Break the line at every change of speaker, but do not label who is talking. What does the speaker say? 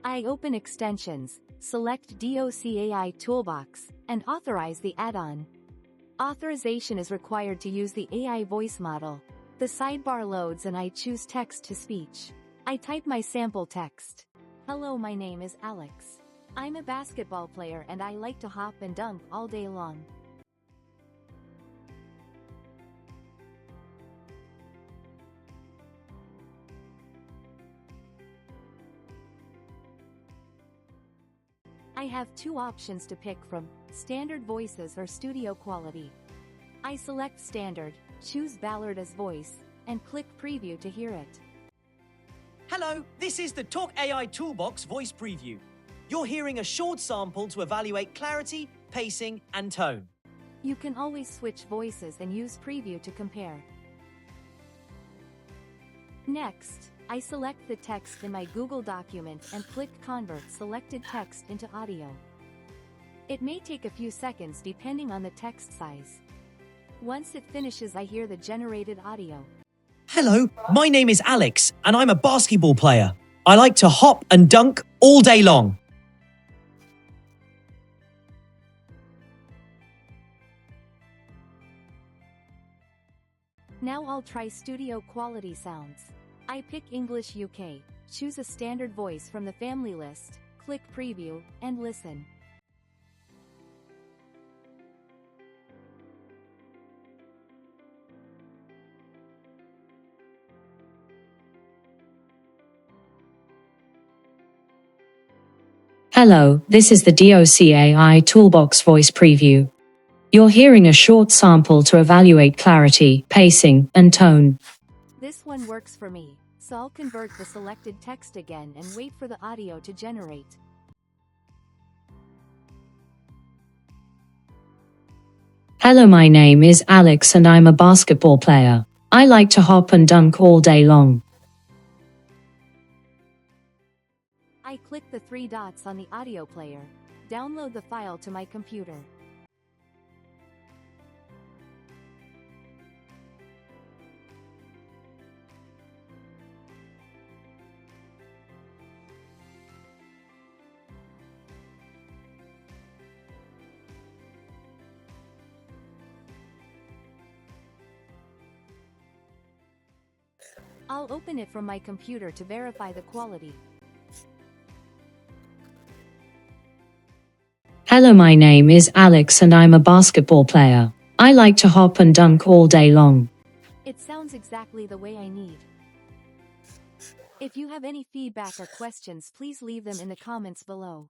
I open Extensions, select DocAI Toolbox, and authorize the add-on. Authorization is required to use the AI voice model. The sidebar loads and I choose text-to-speech. I type my sample text. Hello, my name is Alex. I'm a basketball player and I like to hop and dunk all day long. I have two options to pick from, standard voices or studio quality. I select standard, choose Ballard as voice, and click preview to hear it.
Hello, this is the DocAI Toolbox voice preview. You're hearing a short sample to evaluate clarity, pacing, and tone.
You can always switch voices and use preview to compare. Next, I select the text in my Google document and click Convert selected text into audio. It may take a few seconds depending on the text size. Once it finishes, I hear the generated audio.
Hello, my name is Alex, and I'm a basketball player. I like to hop and dunk all day long.
Now I'll try studio quality sounds. I pick English UK, choose a standard voice from the family list, click preview, and listen.
Hello, this is the DocAI Toolbox voice preview. You're hearing a short sample to evaluate clarity, pacing, and tone.
This one works for me, so I'll convert the selected text again and wait for the audio to generate.
Hello, my name is Alex and I'm a basketball player. I like to hop and dunk all day long.
I click the three dots on the audio player, download the file to my computer. I'll open it from my computer to verify the quality.
Hello, my name is Alex and I'm a basketball player. I like to hop and dunk all day long.
It sounds exactly the way I need. If you have any feedback or questions, please leave them in the comments below.